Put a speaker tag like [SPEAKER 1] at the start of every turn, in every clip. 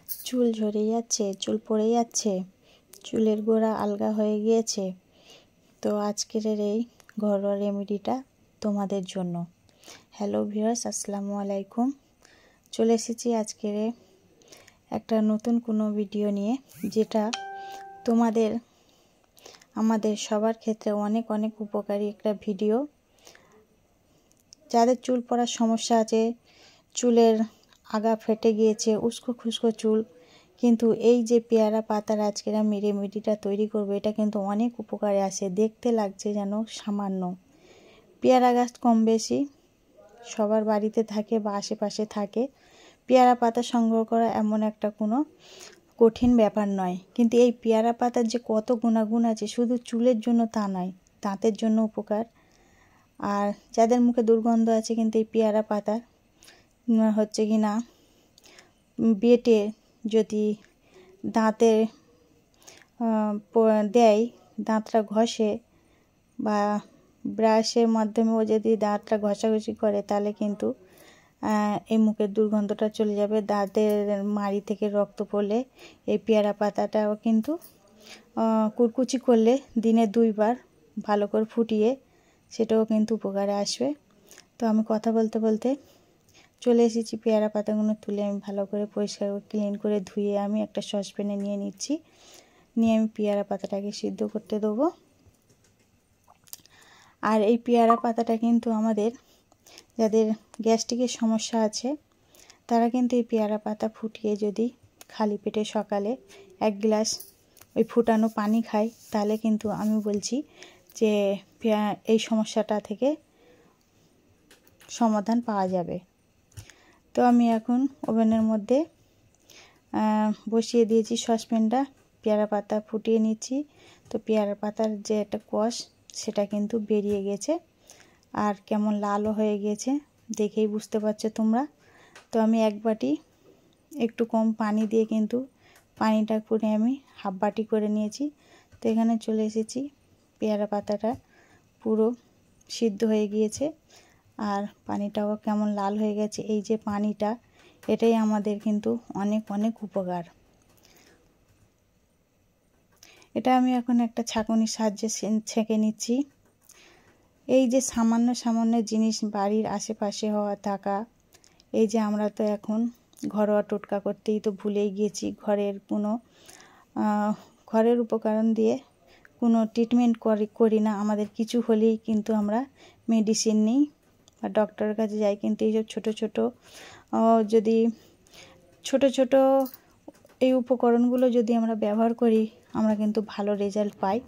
[SPEAKER 1] চুল ঝরে যাচ্ছে, চুল পড়ে যাচ্ছে, চুলের গোড়া আলগা হয়ে গিয়েছে। তো আজকের এই ঘরোয়া রেমেডিটা তোমাদের জন্য। হ্যালো ভিউয়ার্স, আসসালামু আলাইকুম। চলে এসেছি আজকের একটা নতুন কোনো ভিডিও নিয়ে, যেটা তোমাদের আমাদের সবার ক্ষেত্রে অনেক অনেক উপকারী একটা ভিডিও। যাদের চুল পড়ার সমস্যা আছে, চুলের আগা ফেটে গিয়েছে, উস্কো খুস্কো চুল, কিন্তু এই যে পেয়ারা পাতার আজকের আমি রেমেডিটা তৈরি করব, এটা কিন্তু অনেক উপকারে আসে। দেখতে লাগছে যেন সামান্য। পেয়ারা গাছ কম বেশি সবার বাড়িতে থাকে বা আশেপাশে থাকে। পেয়ারা পাতা সংগ্রহ করা এমন একটা কোনো কঠিন ব্যাপার নয়, কিন্তু এই পেয়ারা পাতার যে কত গুণাগুণ আছে, শুধু চুলের জন্য তা নয়, দাঁতের জন্য উপকার। আর যাদের মুখে দুর্গন্ধ আছে, কিন্তু এই পেয়ারা পাতার হচ্ছে কি না বেটে যদি দাঁতে দেয়, দাঁতটা ঘষে বা ব্রাশের মাধ্যমেও যদি দাঁতটা ঘষাঘষি করে, তাহলে কিন্তু এই মুখের দুর্গন্ধটা চলে যাবে। দাঁতের মাড়ি থেকে রক্ত পড়লে এই পেয়ারা পাতাটাও কিন্তু কুচকুচি করলে দিনে 2 বার ভালো করে ফুটিয়ে সেটাও কিন্তু উপকারে আসবে। তো আমি কথা বলতে বলতে চলে এসেছি। পেয়ারা পাতাগুলো তুলে আমি ভালো করে পরিষ্কার করে ক্লিন করে ধুয়ে আমি একটা সসপ্যানে নিয়ে নিচ্ছি। নিয়ে আমি পেয়ারা পাতাটাকে সিদ্ধ করতে দেবো। আর এই পেয়ারা পাতাটা কিন্তু আমাদের যাদের গ্যাস্ট্রিকের সমস্যা আছে, তারা কিন্তু এই পেয়ারা পাতা ফুটিয়ে যদি খালি পেটে সকালে 1 গ্লাস ওই ফুটানো পানি খায়, তাহলে কিন্তু আমি বলছি যে এই সমস্যাটা থেকে সমাধান পাওয়া যাবে। তো আমি এখন ওভেনের মধ্যে বসিয়ে দিয়েছি সসপ্যানটা, পেয়ারা পাতা ফুটিয়ে নিচ্ছি। তো পেয়ারা পাতার যে একটা কষ, সেটা কিন্তু বেরিয়ে গেছে আর কেমন লালও হয়ে গেছে, দেখেই বুঝতে পারছো তোমরা। তো আমি 1 বাটি একটু কম পানি দিয়ে কিন্তু পানিটা করে আমি 1/2 বাটি করে নিয়েছি। তো এখানে চলে এসেছি, পেয়ারা পাতাটা পুরো সিদ্ধ হয়ে গিয়েছে আর পানিটাও কেমন লাল হয়ে গেছে। এই যে পানিটা, এটাই আমাদের কিন্তু অনেক অনেক উপকার। এটা আমি এখন একটা ছাঁকনির সাহায্যে ছেঁকে নিচ্ছি। এই যে সামান্য সামান্য জিনিস বাড়ির আশেপাশে হওয়া থাকা, এই যে আমরা তো এখন ঘরোয়া টোটকা করতেই তো ভুলেই গিয়েছি। ঘরের উপকরণ দিয়ে কোনো ট্রিটমেন্ট করি না। আমাদের কিছু হলেই কিন্তু আমরা মেডিসিন নিই বা ডক্টরের কাছে যাই। কিন্তু এইসব ছোটো ছোটো এই উপকরণগুলো যদি আমরা ব্যবহার করি, আমরা কিন্তু ভালো রেজাল্ট পাই।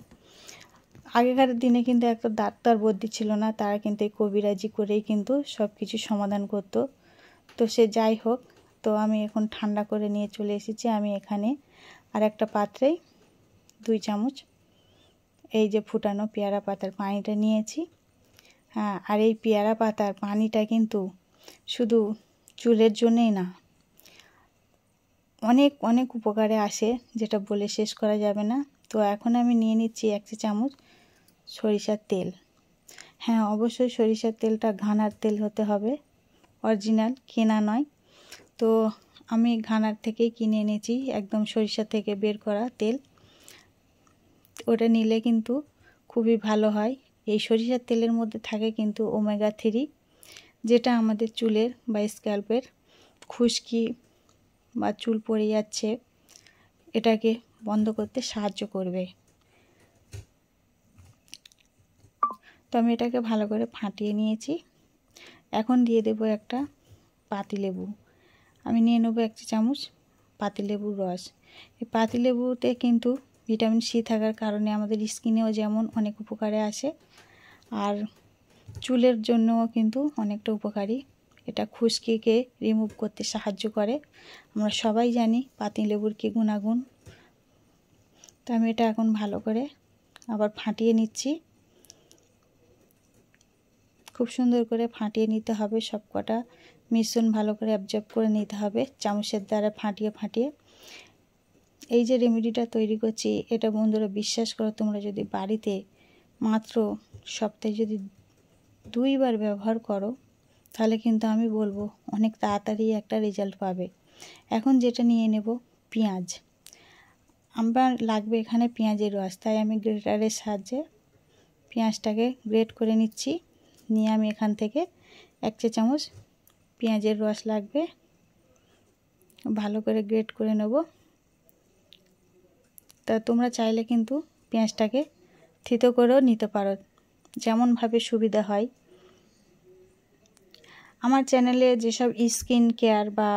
[SPEAKER 1] আগেকার দিনে কিন্তু একটা ডাক্তার বদ্যি ছিল না, তারা কিন্তু এই কবিরাজি করেই কিন্তু সব কিছু সমাধান করত। তো সে যাই হোক, তো আমি এখন ঠান্ডা করে নিয়ে চলে এসেছি। আমি এখানে আর একটা পাত্রে 2 চামচ এই যে ফুটানো পেয়ারা পাতার পানিটা নিয়েছি। হ্যাঁ, আর এই পেয়ারা পাতার পানিটা কিন্তু শুধু চুলের জন্যই না, অনেক অনেক উপকারে আসে, যেটা বলে শেষ করা যাবে না। তো এখন আমি নিয়ে নিচ্ছি 1 চা চামচ সরিষার তেল। হ্যাঁ, অবশ্যই সরিষার তেলটা ঘানার তেল হতে হবে, অরিজিনাল, কেনা নয়। তো আমি ঘানার থেকেই কিনে এনেছি, একদম সরিষা থেকে বের করা তেল। ওটা নিলে কিন্তু খুবই ভালো হয়। এই সরিষার তেলের মধ্যে থাকে কিন্তু ওমেগা 3, যেটা আমাদের চুলের বা স্ক্যাল্পের খুশকি বা চুল পড়ে যাচ্ছে, এটাকে বন্ধ করতে সাহায্য করবে। তো আমি এটাকে ভালো করে ফাটিয়ে নিয়েছি। এখন দিয়ে দেব একটা পাতিলেবু। আমি নিয়ে নেব 1 চা চামচ পাতিলেবুর রস। এই পাতিলেবুতে কিন্তু ভিটামিন সি থাকার কারণে আমাদের স্কিনেও যেমন অনেক উপকারে আসে, আর চুলের জন্যও কিন্তু অনেকটা উপকারী। এটা খুশকিকে রিমুভ করতে সাহায্য করে। আমরা সবাই জানি পাতিলেবুর কী গুণাগুণ। তো আমি এটা এখন ভালো করে আবার ফাটিয়ে নিচ্ছি। খুব সুন্দর করে ফাটিয়ে নিতে হবে, সব কটা মিশ্রণ ভালো করে অ্যাবজর্ব করে নিতে হবে চামচের দ্বারা ফাটিয়ে। এই যে রেমেডিটা তৈরি করছি, এটা বন্ধুরা বিশ্বাস করো, তোমরা যদি বাড়িতে মাত্র সপ্তাহে যদি 2 বার ব্যবহার করো, তাহলে কিন্তু আমি বলবো অনেক তাড়াতাড়ি একটা রেজাল্ট পাবে। এখন যেটা নিয়ে নেব, পেঁয়াজ। আমার লাগবে এখানে পেঁয়াজের রস, তাই আমি গ্রেটারের সাহায্যে পেঁয়াজটাকে গ্রেট করে নিচ্ছি। নিয়ে আমি এখান থেকে 1 চা চামচ পেঁয়াজের রস লাগবে, ভালো করে গ্রেট করে নেব। তা তোমরা চাইলে কিন্তু পেঁয়াজটাকে থেতো করেও নিতে পারো, যেমনভাবে সুবিধা হয়। আমার চ্যানেলে যেসব স্কিন কেয়ার বা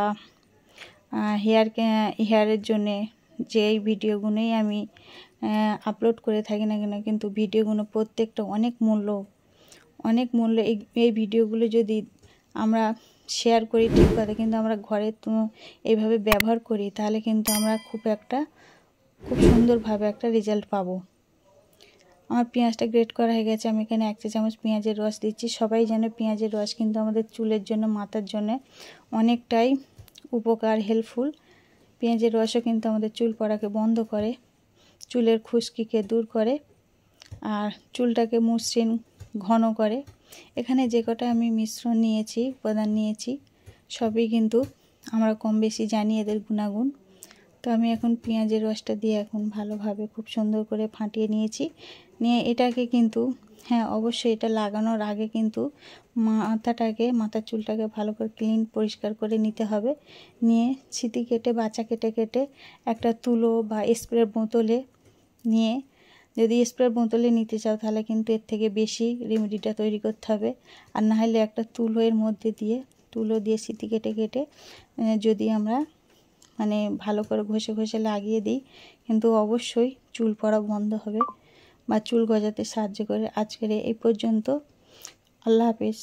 [SPEAKER 1] হেয়ারের জন্যে যেই ভিডিওগুলোই আমি আপলোড করে থাকি না কেন, কিন্তু ভিডিওগুলো প্রত্যেকটা অনেক মূল্য। এই ভিডিওগুলো যদি আমরা শেয়ার করি ঠিক কথা, কিন্তু আমরা ঘরে এইভাবে ব্যবহার করি, তাহলে কিন্তু আমরা খুব সুন্দরভাবে একটা রেজাল্ট পাবো। আমার পেঁয়াজটা গ্রেট করা হয়ে গেছে। আমি এখানে 1 চা চামচ পেঁয়াজের রস দিচ্ছি। সবাই জানে পেঁয়াজের রস কিন্তু আমাদের চুলের জন্য, মাথার জন্য অনেকটাই উপকার, হেল্পফুল। পেঁয়াজের রসও কিন্তু আমাদের চুল পড়াকে বন্ধ করে, চুলের খুশকিকে দূর করে, আর চুলটাকে মসৃণ ঘন করে। এখানে যে কটা আমি মিশ্রণ নিয়েছি, উপাদান নিয়েছি, সবই কিন্তু আমরা কম বেশি জানি এদের গুণাগুণ। তো আমি এখন পেঁয়াজের রসটা দিয়ে এখন ভালোভাবে খুব সুন্দর করে ফাটিয়ে নিয়েছি। নিয়ে এটাকে কিন্তু অবশ্যই এটা লাগানোর আগে কিন্তু মাথার চুলটাকে ভালো করে পরিষ্কার করে নিতে হবে। নিয়ে ছিটি কেটে, বাচা কেটে একটা তুলো বা স্প্রে বোতলে নিয়ে, যদি স্প্রে বোতলে নিতে চাও তাহলে কিন্তু এর থেকে বেশি রেমেডিটা তৈরি করতে হবে। আর না হলে একটা তুলোর মধ্যে তুলো দিয়ে ছিটি কেটে যদি আমরা ভালো করে ঘষে লাগিয়ে দিই, কিন্তু অবশ্যই চুল পড়া বন্ধ হবে বা চুল গজাতে সাহায্য করে। আজকের এই পর্যন্ত। আল্লাহ হাফেজ।